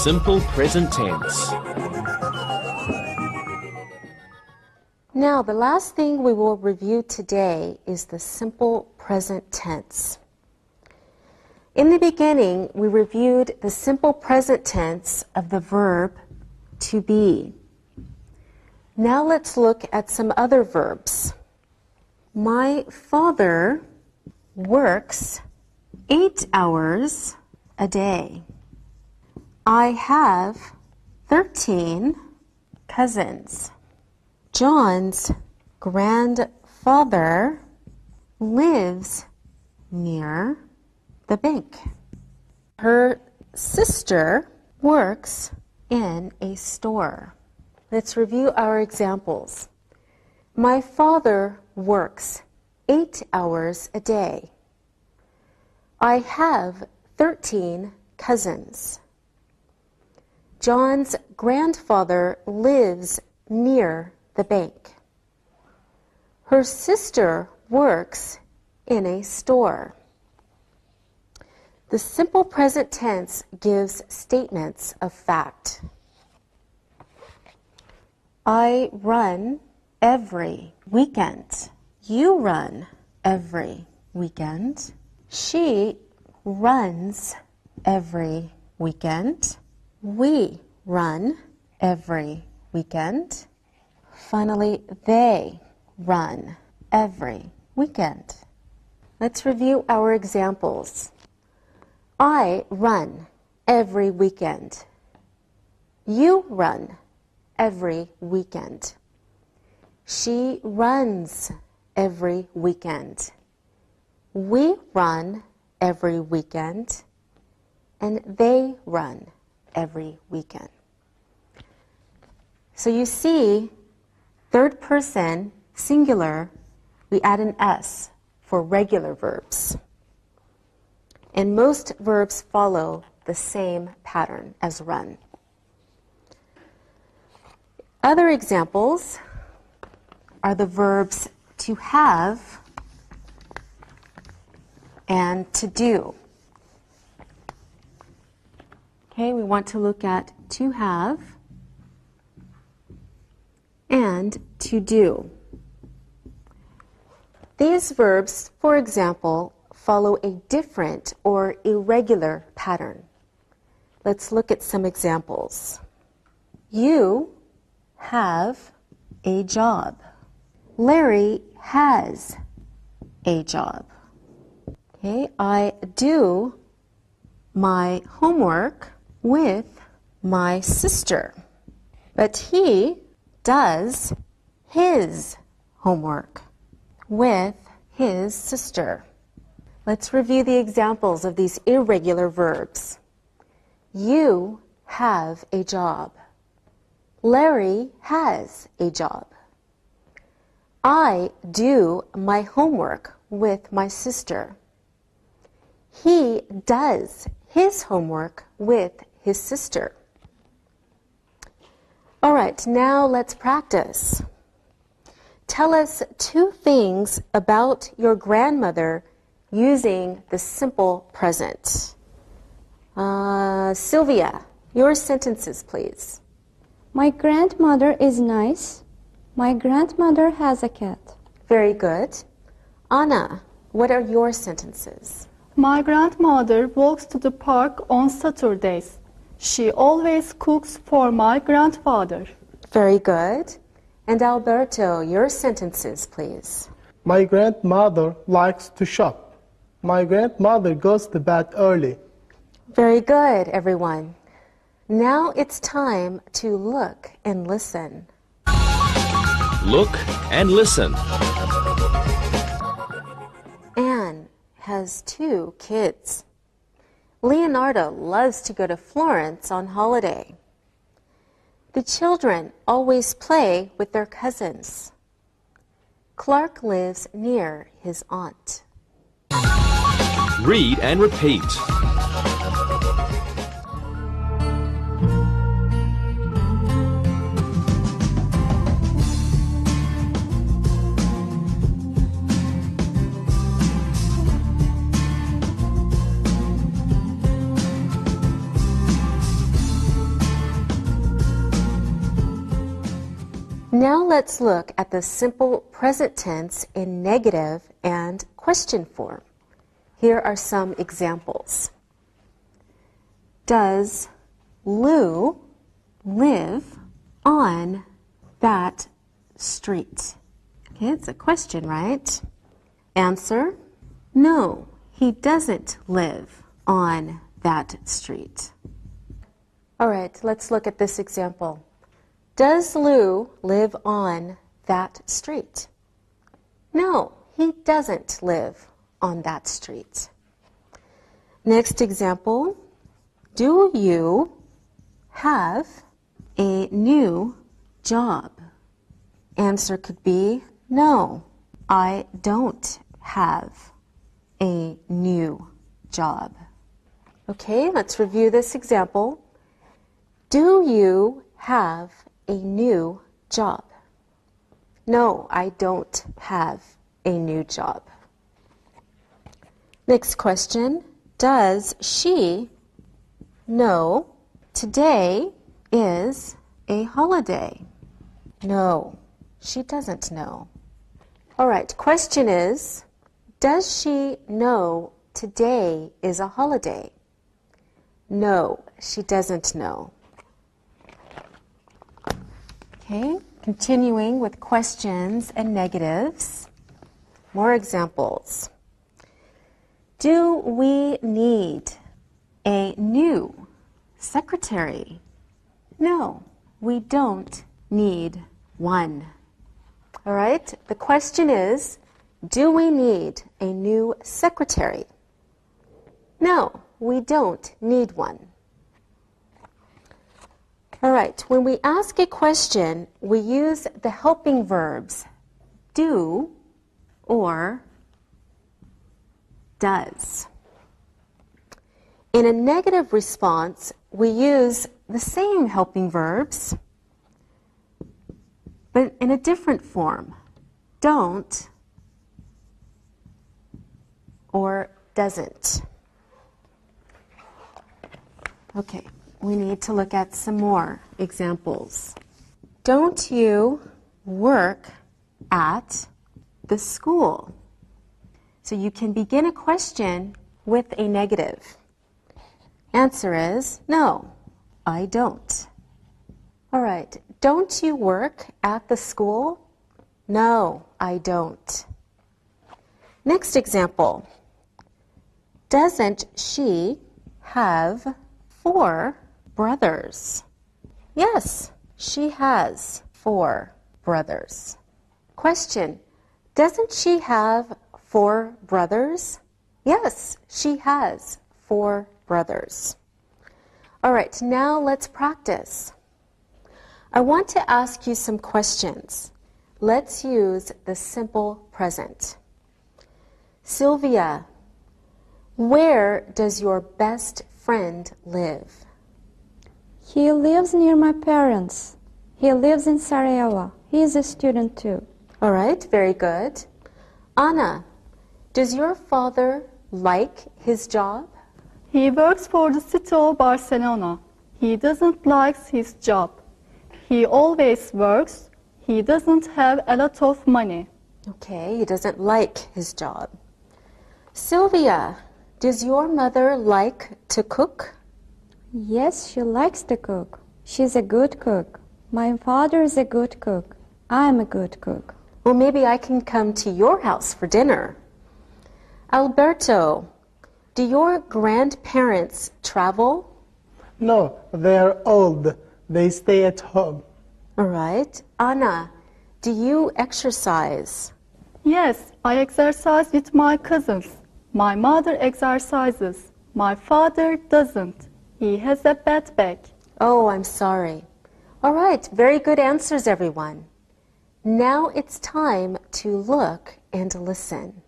simple present tense. Now, the last thing we will review today is the simple present tense. In the beginning, we reviewed the simple present tense of the verb to be. Now let's look at some other verbs. My father works 8 hours a day. I have 13 cousins. John's grandfather lives near the bank. Her sister works in a store. Let's review our examples. My father works 8 hours a day. I have 13 cousins. John's grandfather lives near the bank. Her sister works in a store. The simple present tense gives statements of fact. I run every weekend. You run every weekend. She runs every weekend. We run every weekend. Finally, they run every weekend. Let's review our examples. I run every weekend. You run every weekend. She runs every weekend. We run every weekend. And they run every weekend. So you see, third person, singular, we add an S for regular verbs. And most verbs follow the same pattern as run. Other examples are the verbs to have and to do. Okay, we want to look at to have and to do. These verbs, for example, follow a different or irregular pattern. Let's look at some examples. You have a job. Larry has a job. Okay, I do my homework with my sister, but he does his homework with his sister. Let's review the examples of these irregular verbs. You have a job. Larry has a job. I do my homework with my sister. He does his homework with his sister. All right, now let's practice. Tell us 2 things about your grandmother using the simple present. Sylvia, your sentences, please. My grandmother is nice. My grandmother has a cat. Very good. Anna, what are your sentences? My grandmother walks to the park on Saturdays. She always cooks for my grandfather. Very good. And Alberto, your sentences, please. My grandmother likes to shop. My grandmother goes to bed early. Very good, everyone. Now it's time to look and listen. Look and listen. Anne has 2 kids. Leonardo loves to go to Florence on holiday. The children always play with their cousins. Clark lives near his aunt. Read and repeat. Now let's look at the simple present tense in negative and question form. Here are some examples. Does Lou live on that street? Okay, it's a question, right? Answer, no, he doesn't live on that street. All right, let's look at this example. Does Lou live on that street? No, he doesn't live on that street. Next example, do you have a new job? Answer could be, no, I don't have a new job. Okay, let's review this example. Do you have a new job? No, I don't have a new job. Next question, does she know today is a holiday? No, she doesn't know. All right, question is, does she know today is a holiday? No, she doesn't know. Okay, continuing with questions and negatives. More examples. Do we need a new secretary? No, we don't need one. All right, the question is, do we need a new secretary? No, we don't need one. All right, when we ask a question, we use the helping verbs do or does. In a negative response, we use the same helping verbs, but in a different form. Don't or doesn't. Okay, we need to look at some more examples. Don't you work at the school? So you can begin a question with a negative. Answer is, no, I don't. All right, don't you work at the school? No, I don't. Next example. Doesn't she have 4 brothers? Yes, she has 4 brothers. Question, doesn't she have 4 brothers? Yes, she has 4 brothers. All right, now let's practice. I want to ask you some questions. Let's use the simple present. Sylvia, where does your best friend live? He lives near my parents. He lives in Sarajevo. He is a student too. All right, very good. Anna, does your father like his job? He works for the city of Barcelona. He doesn't like his job. He always works. He doesn't have a lot of money. Okay, he doesn't like his job. Sylvia, does your mother like to cook? Yes, she likes to cook. She's a good cook. My father is a good cook. I'm a good cook. Well, maybe I can come to your house for dinner. Alberto, do your grandparents travel? No, they are old. They stay at home. All right. Anna, do you exercise? Yes, I exercise with my cousins. My mother exercises. My father doesn't. He has a bad back. Oh, I'm sorry. All right, very good answers, everyone. Now it's time to look and listen.